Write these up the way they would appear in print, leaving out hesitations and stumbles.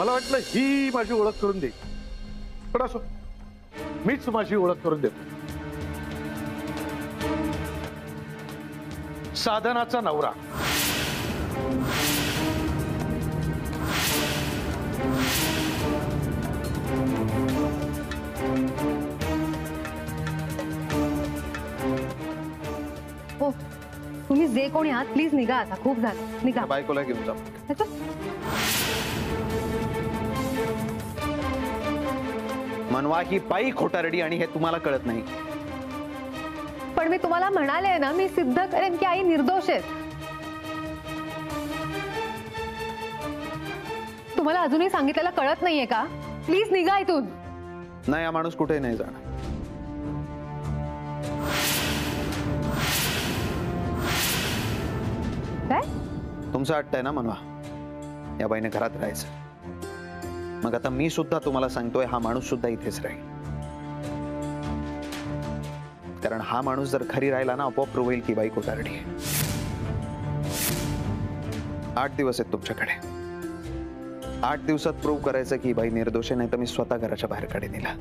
मला वाटलं ही माझी ओळख करून देईल, पण असो, मीच माझी ओळख करून देतो. साधनाचा नवरा. हो, तुम्ही जे कोणी आहात प्लीज निघा आता, खूप झालं, निघा. बायकोला घेऊन जा. मनवा ही बाई खोटारडी आणि हे तुम्हाला कळत नाही. पण मी तुम्हाला म्हणाले ना, मी सिद्ध करेन की आई निर्दोष आहे. तुम्हाला अजूनही सांगितलेलं कळत नाहीये का? प्लीज निघा इथून. नाही, हा माणूस कुठेही नाही जाणार. काय तुमचं वाटतंय ना मनवा, या बाईने घरात राहायचं. मग आता मी सुद्धा तुम्हाला सांगतोय, हा माणूस सुद्धा इथेच राहील. कारण हा माणूस जर खरी राहिला ना, आपोआप प्रूव्ह होईल की बाई खोटारडी आहे. 8 दिवस आहेत तुमच्याकडे. 8 दिवसात प्रूव्ह करायचं की बाई निर्दोष नाही, तर मी स्वतः घराच्या बाहेर काढेन हिला.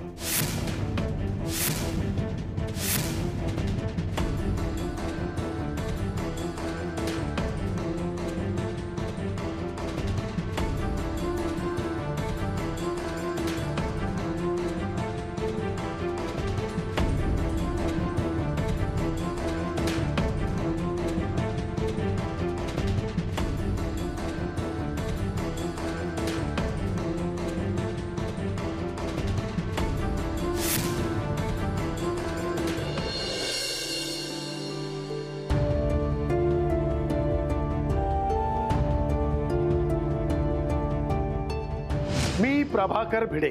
मी प्रभाकर भिडे,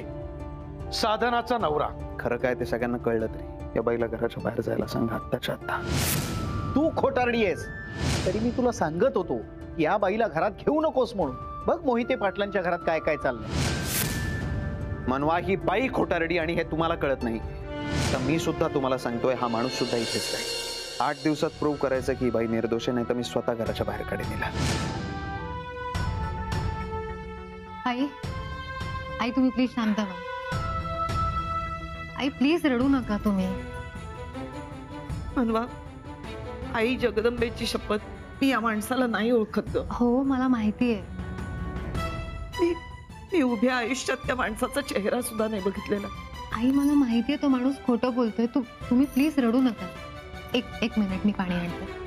साधनाचा नवरा. खरं काय ते सगळ्यांना कळलं तरी या बाईला घराच्या बाहेर जायला सांगा आत्ताच्या आत्ता. तू खोटारडी आहेस, तरी मी तुला सांगत होतो की या बाईला घरात घेऊ नकोस म्हणून. बघ मोहिते पाटलांच्या घरात काय काय चाललंय. मनवा ही बाई खोटारडी आणि हे तुम्हाला कळत नाही. तर मी सुद्धा तुम्हाला सांगतोय, हा माणूस सुद्धा इथेच राहील. 8 दिवसात प्रूव्ह करायचं की बाई निर्दोष नाही, तर मी स्वतः घराच्या बाहेर काढेन हिला. आई, आई तुम्ही प्लीज शांत व्हा. आई प्लीज रडू नका तुम्ही. मनवा, आई जगदंबेची शपथ, मी या माणसाला नाही ओळखत ग. हो मला माहिती आहे. मी उभ्या आयुष्यात त्या माणसाचा चेहरा सुद्धा नाही बघितलेला. आई मला माहिती आहे तो माणूस खोटं बोलतोय. तुम्ही प्लीज रडू नका. एक मिनिट, मी पाणी आणते.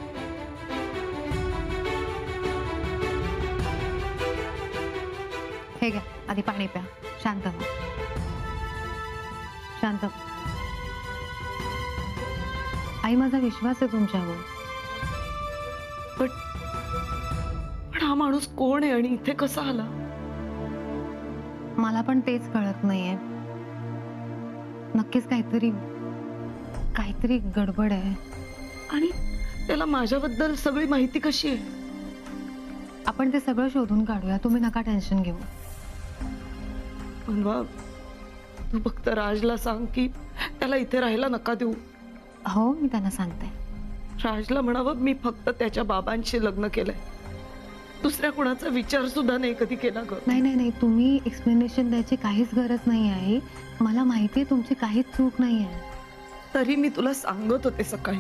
हे घ्या, आधी पाणी प्या. शांत व्हा, शांत. आई माझा विश्वास आहे तुमच्यावर. पण हा माणूस कोण आहे आणि इथे कसा आला? मला पण तेच कळत नाहीये. नक्कीच काहीतरी गडबड आहे. आणि त्याला माझ्याबद्दल सगळी माहिती कशी आहे? आपण ते सगळं शोधून काढूया, तुम्ही नका टेन्शन घेऊ. मनवा, तू फक्त राजला सांग की त्याला इथे राहायला नका देऊ. हो, मी त्यांना सांगते. राजला म्हणावं मी फक्त त्याच्या बाबांशी लग्न केलंय, दुसऱ्या कुणाचा विचार सुद्धा नाही कधी केला ग. नाही, तुम्ही एक्सप्लेनेशन द्यायची काहीच गरज नाही आहे. मला माहिती आहे तुमची काहीच चूक नाही आहे. तरी मी तुला सांगत होते सकाळी,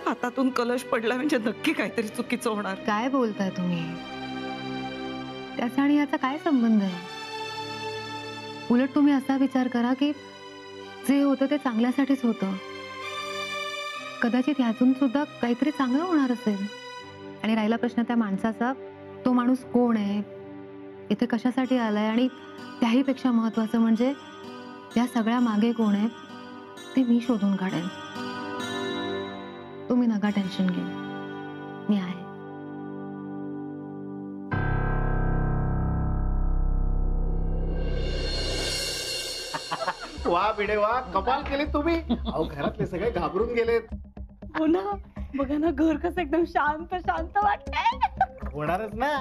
हातातून कलश पडला म्हणजे नक्की काहीतरी चुकीचं होणार. काय बोलताय तुम्ही? त्याचा आणि याचा काय संबंध आहे? उलट तुम्ही असा विचार करा की जे होतं ते चांगल्यासाठीच होतं. कदाचित यातून सुद्धा काहीतरी चांगलं होणार असेल. आणि राहिला प्रश्न त्या माणसाचा, तो माणूस कोण आहे, इथे कशासाठी आलाय, आणि त्याही पेक्षा महत्वाचं म्हणजे या सगळ्या मागे कोण आहे ते मी शोधून काढेन. तुम्ही नका टेन्शन घेऊ, मी आहे. वा भिडे वा, कमाल केली तुम्ही. अहो घरातले सगळे घाबरून गेलेत. हो ना, बघा ना, घर कसं एकदम शांत शांत वाटतंय. होणारच ना.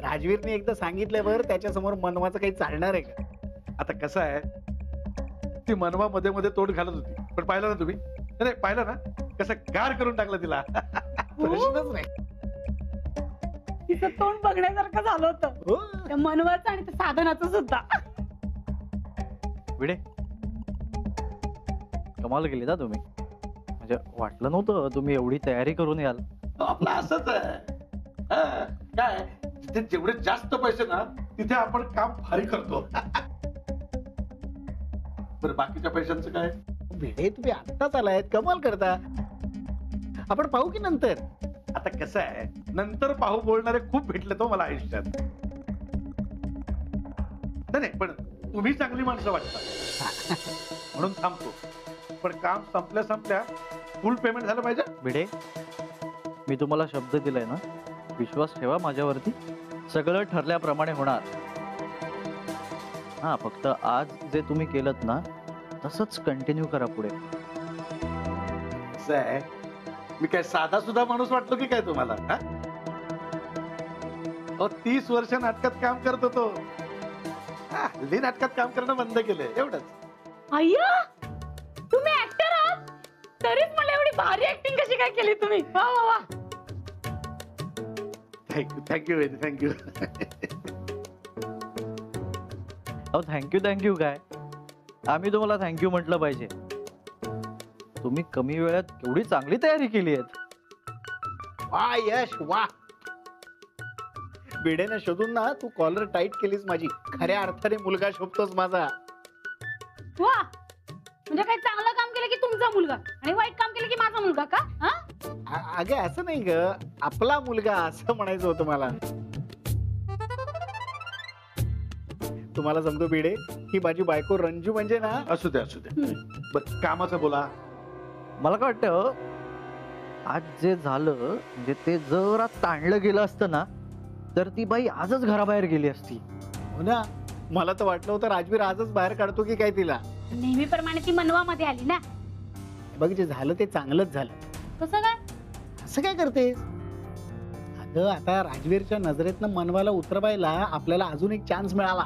राजवीरने एकदा सांगितलं बरं, त्याच्या समोर मनवाचं काही चालणार आहे का? आता कसं आहे, ती मनवा मध्ये मध्ये तोंड घालत होती, पण पाहिलं ना तुम्ही? नाही पाहिलं ना कसं गार करून टाकलं तिला. प्रश्नच नाही. तिचं तोंड बघण्यासारखं झालं होतं. हो. त्या मनवाचं आणि त्या साधनाचं सुद्धा. विडे, कमाल केली ना तुम्ही. म्हणजे वाटलं नव्हतं तुम्ही एवढी तयारी करून याल. आपलं असंच आहे. हा, काय जिथे जेवढे जास्त पैसे ना तिथे आपण काम भारी करतो. बरं बाकीच्या पैशांचं काय? भिडे तुम्ही आत्ताच आलायत, कमाल करता. आपण पाहू की नंतर. आता कसं आहे, नंतर पाहू बोलणारे खूप भेटले तो मला आयुष्यात. नाही पण तुम्ही चांगली माणसं वाटता म्हणून थांबतो. पण काम संपल्या संपल्या फुल पेमेंट झालं पाहिजे. भिडे, मी तुम्हाला शब्द दिलाय ना, विश्वास ठेवा माझ्यावरती. सगळं ठरल्याप्रमाणे होणार. हा, फक्त आज जे तुम्ही केलत ना तसंच कंटिन्यू करा पुढे. कसं आहे, मी काय साधा सुद्धा माणूस वाटलो की काय तुम्हाला? 30 वर्ष नाटकात काम करत होतो. हल्ली नाटकात काम करणं बंद केलंय, एवढंच. अय्या, तुम्ही ऍक्टर आहात तरीच मला एवढी भारी ऍक्टिंग कशी काय केली तुम्ही? वा वा वा. Thank you thank you. अहो, थँक्यू काय, आम्ही तुम्हाला थँक्यू म्हटलं पाहिजे. तुम्ही कमी वेळात केवढी चांगली तयारी केली आहे. वा यश वा. भिडेने शोधून ना तू कॉलर टाईट केलीस माझी. खऱ्या अर्थाने मुलगा शोभतोस माझा. वा, म्हणजे काही चांगलं काम केलं की तुमचा मुलगा आणि वाईट काम केलं की माझा मुलगा का? हा, अगं असं नाही ग, आपला मुलगा असं म्हणायचं होतं मला. तुम्हाला सांगतो भिडे, ही माझी बायको रंजू म्हणजे ना. असू दे. बरं कामाचं बोला. मला काय वाटतं, आज जे झालं म्हणजे ते जरा ताणलं गेलं असतं ना तर ती बाई आजच घराबाहेर गेली असती. हो ना, मला तर वाटलं होतं राजवीर आजच बाहेर काढतो की काय तिला. नेहमीप्रमाणे ती मनवामध्ये आली ना. बघ, जे झालं ते चांगलंच झालं. कसं काय? असं काय करतेस? अगं आता राजवीरच्या नजरेतनं मनवाला उतरवायला आपल्याला अजून एक चान्स मिळाला.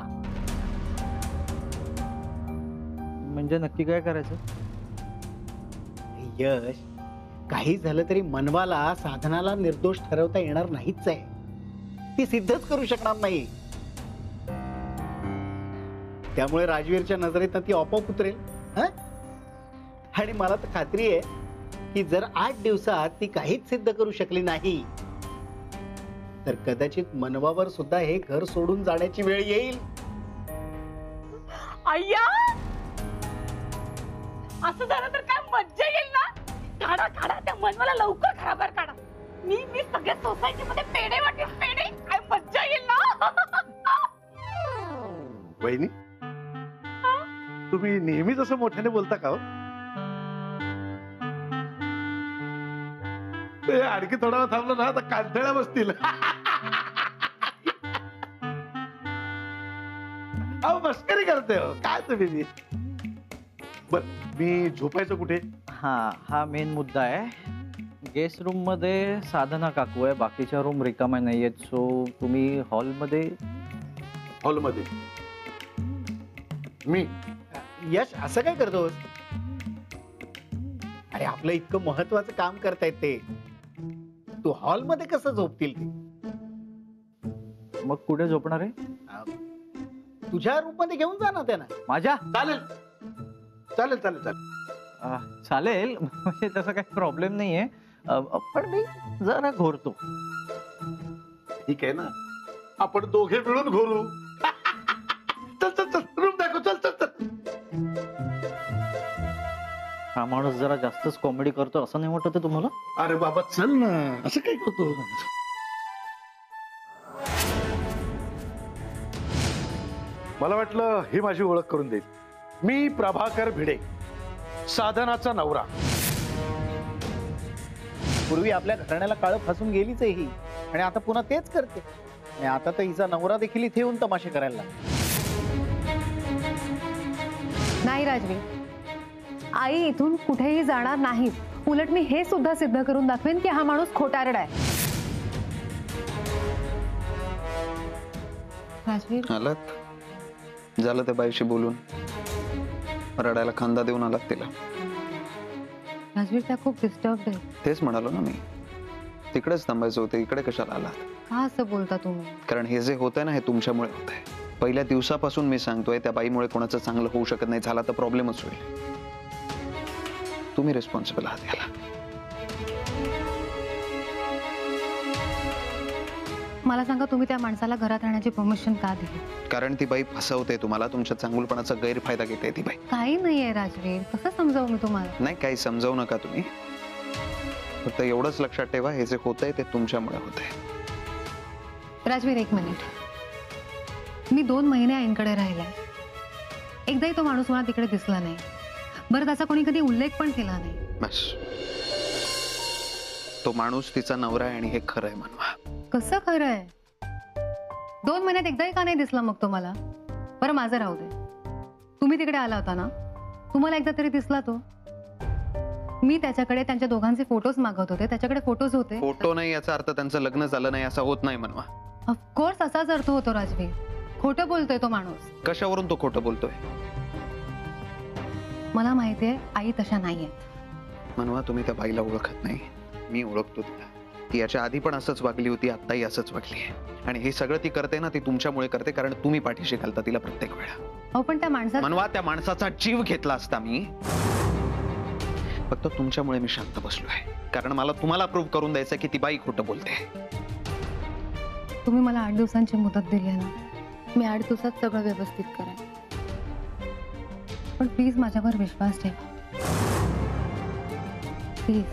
म्हणजे नक्की काय करायचं? यश, काही झालं तरी मनवाला साधनाला निर्दोष ठरवता येणार नाहीच आहे. ती सिद्धच करू शकणार नाही. त्यामुळे राजवीरच्या नजरेत ती आपोआप उतरेल. आणि मला तर खात्री आहे की जर 8 दिवसात ती काहीच सिद्ध करू शकली नाही तर कदाचित मनवावर सुद्धा हे घर सोडून जाण्याची वेळ येईल. अय्या, असं झालं तर काय मज्जा येईल ना. काढा त्या मनवाला लवकर घराबाहेर काढा. मी सगळ्या सोसायटी मध्ये पेढे वाटेल, पेढे. काय मज्जा येईल ना. वहिनी, तुम्ही नेहमीच असं मोठ्याने बोलता का? ते आणखी थोडा वेळ थांबलं ना तर कांठळ्या बसतील. अहो मस्करी करते हो काय तुम्ही. बर, मी झोपायचं कुठे? हा मेन मुद्दा आहे. गेस्ट रूम मध्ये साधना काकू आहे, बाकीच्या रूम रिकाम्या नाहीयेत. सो तुम्ही हॉलमध्ये. हॉलमध्ये? मी यश, असं काय करतोस? अरे आपलं इतकं महत्वाचं काम करतायत ते, तू हॉलमध्ये कसं झोपतील ते? मग कुठे झोपणार आहे? तुझ्या रूम मध्ये घेऊन जा ना त्यांना. माझ्या? चालेल. चालेल, म्हणजे तसं काही प्रॉब्लेम नाहीये. पण मी जरा घोरतो. ठीक आहे ना, आपण दोघे मिळून घोरू. चल रूम दाखव. चल. हा माणूस जरा जास्तच कॉमेडी करतो असं नाही वाटत तुम्हाला? अरे बाबा चल ना, असं काय करतो? मला वाटलं ही माझी ओळख करून देईल. मी प्रभाकर भिडे, साधनाचा नवरा. पूर्वी आपल्या घराण्याला काळ फसून गेलीच आहे ही, आणि आता पुन्हा तेच करते. आणि आता तर हिचा नवरा देखील इथे येऊन तमाशे करायला लागला. नाही राजवीर, आई इथून कुठेही जाणार नाही. उलट मी हे सुद्धा सिद्ध करून दाखवेन की हा माणूस खोटारडा आहे. राजवीर, आलात? झालं त्या बाईशी बोलून? रडायला खांदा देऊन आलात तिला? राजवीर, त्या खूप डिस्टर्ब आहे. तेच म्हणालो ना मी, तिकडेच थांबायचं होतं, इकडे कशाला आलात? का असं बोलता तुम्ही? कारण हे जे होतंय ना हे तुमच्यामुळे होत आहे. पहिल्या दिवसापासून मी सांगतोय त्या बाईमुळे कोणाचं चांगलं होऊ शकत नाही. झाला तर प्रॉब्लेमच होईल. तुम्ही रिस्पॉन्सिबल आहात याला. मला सांगा, तुम्ही त्या माणसाला घरात राहण्याची परमिशन का दिली? कारण ती बाई फसवते तुम्हाला. तुमच्या चांगुलपणाचा गैरफायदा घेते ती बाई. काही नाहीये राजवीर, कसं समजावू मी तुम्हाला? नाही, काही समजावू नका तुम्ही. फक्त एवढंच लक्षात ठेवा, हे जे होतंय ते तुमच्यामुळे होतंय. राजवीर, एक मिनिट. मी 2 महिने आईंकडे राहिलाय. एकदाही तो माणूस मला तिकडे दिसला नाही. बरं, त्याचा कोणी कधी उल्लेख पण केला नाही. बस. तो माणूस तिचा नवरा आहे आणि हे खरं आहे म्हणवा. कसं खरं आहे? 2 महिन्यात एकदाही का नाही दिसला मग तो मला? बरं, माझं राहू दे. तुम्ही तिकडे आला होता ना, तुम्हाला एकदा तरी दिसला तो? मी त्याच्याकडे त्यांच्या दोघांचे फोटोज मागवत होते, त्याच्याकडे फोटोज होते. फोटो नाही याचा अर्थ त्यांचं लग्न झालं नाही असं होत नाही म्हणवा. ऑफकोर्स असाच अर्थ होतो राजवीर. खोटं बोलतोय तो माणूस. कशावरून तो खोटं बोलतोय? मला माहितीये आई तशा नाहीये. म्हणवा तुम्ही त्या बाईला ओळखत नाही. मी ओळखतो तिला. ती याच्या आधी पण असंच वागली होती, आत्ताही असंच वागली आहे. आणि हे सगळं ती करते ना, ती तुमच्यामुळे करते. कारण तुम्ही पाठीशी घालता तिला प्रत्येक वेळा. अहो, पण त्या माणसात म्हणवा त्या माणसाचा जीव घेतला असता मी. फक्त तुमच्यामुळे मी शांत बसलोय. कारण मला तुम्हाला प्रूव्ह करून द्यायचं की ती बाई खोटं बोलते. तुम्ही मला 8 दिवसांची मुदत दिली आहे ना, मी 8 दिवसात सगळं व्यवस्थित करेन. पण प्लीज माझ्यावर विश्वास ठेवा. प्लीज.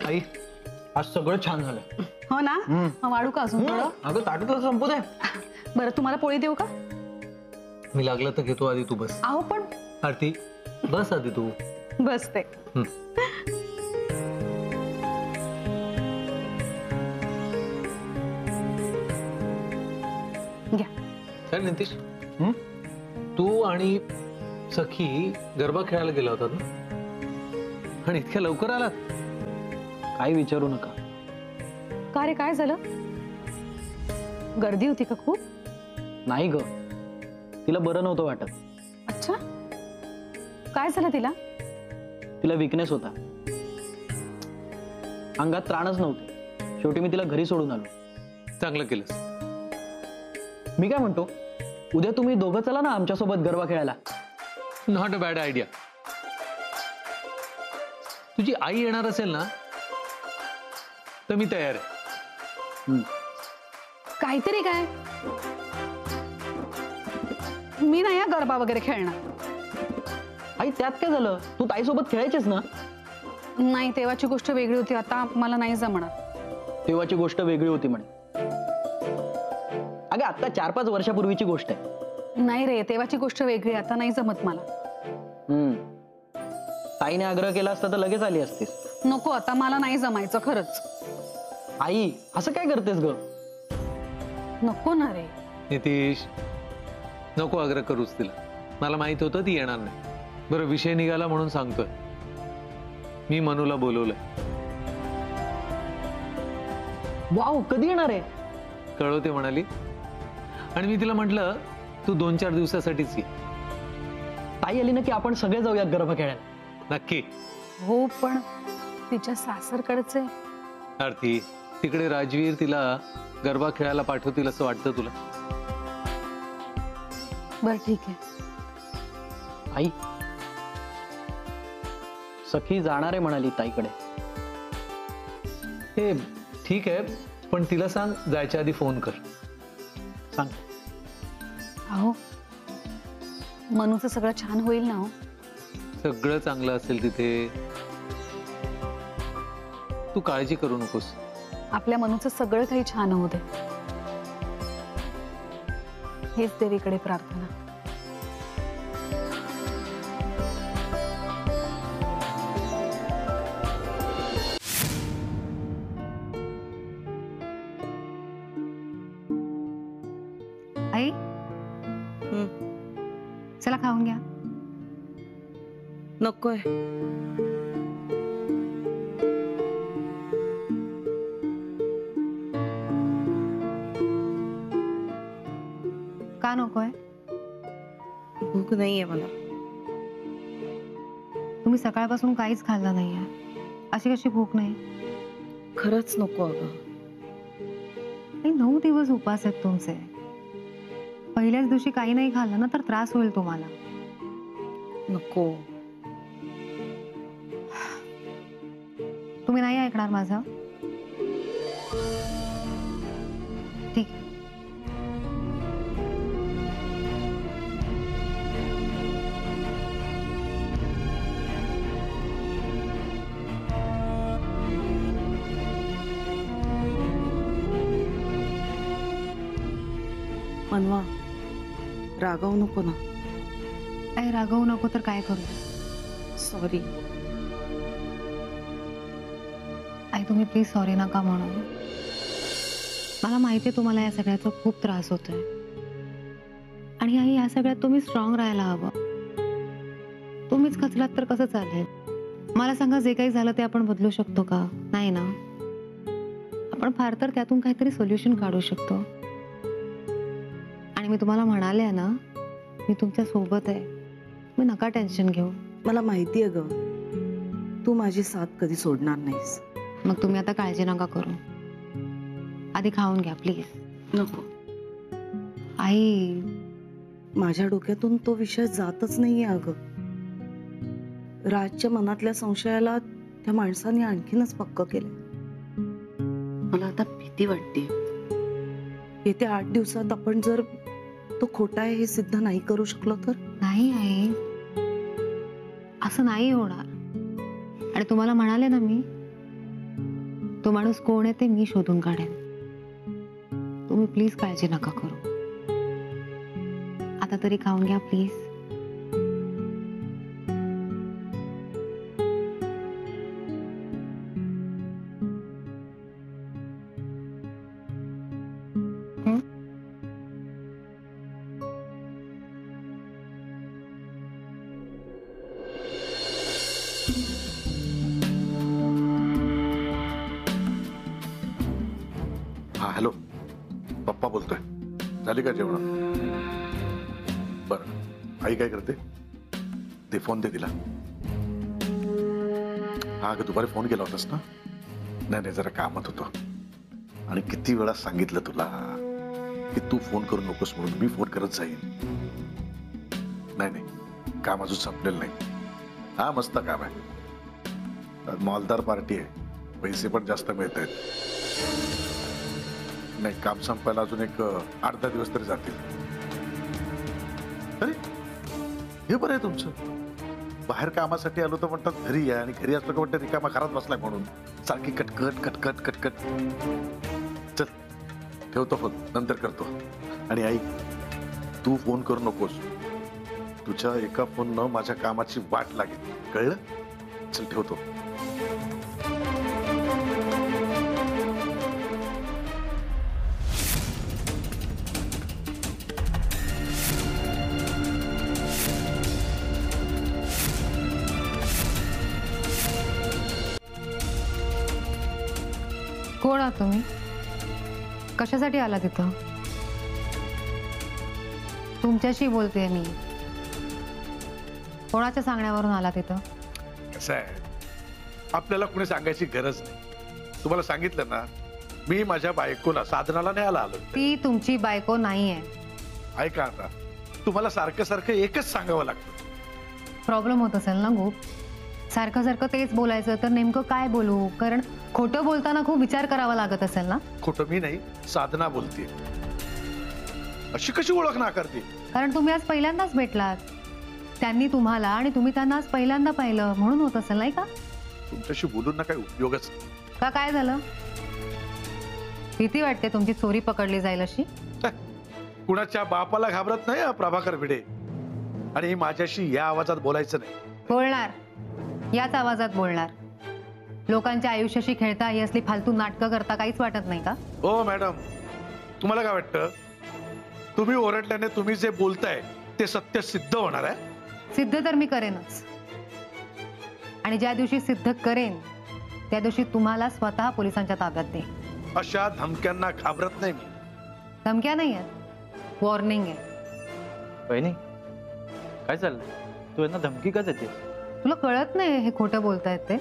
आई, आज सगळं छान झालं. हो ना? मग वाढू का अजून थोडं? अगं ताटातलं संपू दे. बरं, तुम्हाला पोळी देऊ का? मी लागलं तर घेतो. आधी तू बस. अहो पण आरती, बस आधी तू. बसते. घ्या. काय नितीश, तू आणि सखी गरबा खेळायला गेला होता ना, आणि इतक्या लवकर आलात? काही विचारू नका. का रे, काय झालं? गर्दी होती का खूप? नाही ग, तिला बरं नव्हतं वाटत. अच्छा, काय झालं तिला? तिला विकनेस होता. अंगात त्राणच नव्हते. शेवटी मी तिला घरी सोडून आलो. चांगलं केलंस. मी काय म्हणतो, उद्या तुम्ही दोघं चला ना आमच्यासोबत गरबा खेळायला. Not a bad idea. तुझी आई येणार असेल ना, तर मी तयार आहे. काहीतरी काय, मी नाही या गरबा वगैरे खेळणार. आई, त्यात काय झालं? तू ताईसोबत खेळायचीस ना. नाही, तेव्हाची गोष्ट वेगळी होती. आता मला नाही जमणार. तेव्हाची गोष्ट वेगळी होती म्हणे. अगं, आता 4-5 वर्षापूर्वीची गोष्ट आहे. नाही रे, तेव्हाची गोष्ट वेगळी. आता नाही जमत मला. ताईने आग्रह केला असता तर लगेच आली असतीस. नको, आता मला नाही जमायचं खरंच. आई, असं काय करतेस ग? नको ना रे. नितीश, नको आग्रह करूच तिला. मला माहित होतं ती येणार नाही. बरं, विषय निघाला म्हणून सांगतोय. मी मनूला बोलवलंय. वाव, कधी येणार आहे? कळवते म्हणाली. आणि मी तिला म्हटलं, तू 2-4 दिवसासाठीच ये. ताई आली ना की आपण सगळे जाऊयात गरबा खेळायला. नक्की. हो, पण तिच्या सासरकडचे. आरती, तिकडे राजवीर तिला गरबा खेळायला पाठवतील असं वाटतं तुला? बरं, ठीक आहे. आई, सखी जाणार आहे म्हणाली ताईकडे. हे ठीक आहे, पण तिला सांग जायच्या आधी फोन कर. सांग. अहो, मनूचं सगळं छान होईल ना? हो, सगळं चांगलं असेल तिथे. तू काळजी करू नकोस. आपल्या मनूचं सगळं काही छान होऊ दे, हेच देवीकडे प्रार्थना. आई, चला खाऊन घ्या. नकोय. का नकोय? भूक नाहीये मला. तुम्ही सकाळपासून काहीच खाल्लं नाहीये, अशी कशी भूक नाही? खरंच नको अगं. 9 दिवस उपास आहेत तुमचे. पहिल्याच दिवशी काही नाही खाल्लं ना तर त्रास होईल तुम्हाला. नको. तुम्ही नाही ऐकणार माझं? ठीक आहे. मनवा, रागावू नको ना. आई रागवू नको तर काय करू? सॉरी. आई तुम्ही प्लीज सॉरी नका म्हणू. मला माहिती आहे तुम्हाला या सगळ्याचा खूप त्रास होतोय आणि आई या सगळ्यात तुम्ही स्ट्रॉंग राहायला हवं. तुम्हीच खचलात तर कसं चालेल? मला सांगा, जे काही झालं ते आपण बदलू शकतो का? नाही ना. आपण फार तर त्यातून काहीतरी सोल्युशन काढू शकतो. आणि मी तुम्हाला म्हणाले ना, मी तुमच्या सोबत आहे. तुम्ही नका टेन्शन घेऊ. मला माहिती आहे ग, तू माझी साथ कधी सोडणार नाहीस. मग तुम्ही आता काळजी नका करू. आधी खाऊन घ्या प्लीज. नको. आई माझ्या डोक्यातून तो विषय जातच नाहीये अगं. राजच्या मनातल्या संशयाला त्या माणसाने आणखीनच पक्क केलं. मला आता भीती वाटते. येत्या 8 दिवसात आपण जर तो खोटा आहे हे सिद्ध नाही करू शकलो तर? नाही आई, असं नाही होणार. आणि तुम्हाला म्हणाले ना मी, तो माणूस कोण आहे ते मी शोधून काढेन. तुम्ही प्लीज काळजी नका करू. आता तरी खाऊन घ्या प्लीज. हा हॅलो, पप्पा बोलतोय. झाली का जेवण? बरं, आई काय करते ते फोन दे तिला. हा अगं दुपारी फोन केला होतास ना? नाही जरा कामात होतो. आणि किती वेळा सांगितलं तुला की तू फोन करू नकोस म्हणून. मी फोन करत जाईन. नाही काम अजून संपलेलं नाही. हा मस्त काम आहे. मॉलदार पार्टी आहे, पैसे पण जास्त मिळत आहेत. नाही काम संपायला अजून एक 8-10 दिवस तरी जातील. अरे हे बरं आहे तुमचं. बाहेर कामासाठी आलो तर म्हणतात घरी या, आणि घरी असलो का म्हणतात रिकामा घरात बसलाय म्हणून. सारखी कटकट कटकट कटकट. चल ठेवतो फोन, नंतर करतो. आणि आई तू फोन करू नकोस. तुझ्या एका फोननं माझ्या कामाची वाट लागेल, कळलं? चल ठेवतो. कोण आहात तुम्ही? कशासाठी आला तिथं? तुमच्याशी बोलते मी. कोणाच्या सांगण्यावरून आला तिथं? कसं आहे, आपल्याला कुणी सांगायची गरज नाही. तुम्हाला सांगितलं ना, मी माझ्या बायकोला साधनाला न्यायला आलो. ती तुमची बायको नाहीये. ऐका आता, तुम्हाला सारखं सारखं एकच सांगावं लागतं. प्रॉब्लेम होत असेल ना खूप. सारखं सारखं तेच बोलायचं तर नेमकं काय बोलू? कारण खोटं बोलताना खूप विचार करावा लागत असेल ना. खोटं मी नाही, साधना बोलते. अशी कशी ओळख नाकारते? कारण तुम्ही आज पहिल्यांदाच भेटलात. त्यांनी तुम्हाला आणि तुम्ही त्यांना आज पहिल्यांदा पाहिलं म्हणून होत असेल, नाही का? तुमच्याशी बोलून ना काही उपयोगच का? काय झालं? भीती वाटते तुमची चोरी पकडली जाईल अशी? कुणाच्या बापाला घाबरत नाही प्रभाकर भिडे. आणि माझ्याशी या आवाजात बोलायचं नाही. बोलणार, याच आवाजात बोलणार. लोकांच्या आयुष्याशी खेळता ही असली फालतू नाटकं करता काहीच वाटत नाही का? हो मॅडम, तुम्हाला काय वाटतं? तुम्ही ओरडल्याने तुम्ही जे बोलताय ते सत्य सिद्ध होणार आहे? सिद्ध तर मी करेनच. आणि ज्या दिवशी सिद्ध करेन त्या दिवशी तुम्हाला स्वतः पोलिसांच्या ताब्यात दे. अशा धमक्यांना घाबरत नाही मी. धमक्या नाही आहेत, वॉर्निंग आहे. बहिणी काय चाललंय? तू यांना धमकी का देते? तुला कळत नाही हे खोटं बोलतायत ते?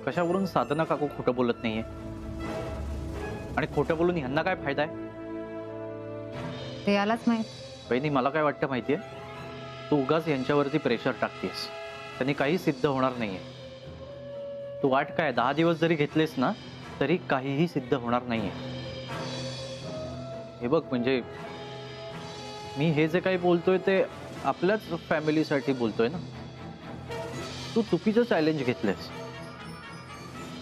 कशावरून साधना काकू खोटं बोलत नाहीये? आणि खोटं बोलून ह्यांना काय फायदा आहे? ते यालाच माहित. बहिणी, मला काय वाटतं माहितीये, तू उगाच यांच्यावरती प्रेशर टाकतेस. त्यांनी काही सिद्ध होणार नाहीये. तू वाट काय 10 दिवस जरी घेतलेस ना तरी काहीही सिद्ध होणार नाहीये. हे बघ, म्हणजे मी हे जे काही बोलतोय ते आपल्याच फॅमिलीसाठी बोलतोय ना. तू चुकीचं चॅलेंज घेतलंस.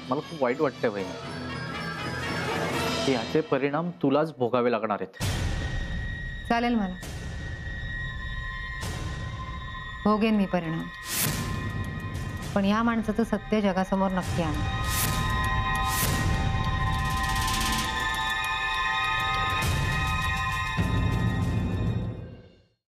मला खूप वाईट वाटतंय बहिणी. याचे परिणाम तुलाच भोगावे लागणार आहेत. चालेल, मला भोगेन मी परिणाम, पण या माणसाचं सत्य जगासमोर नक्की आणेन.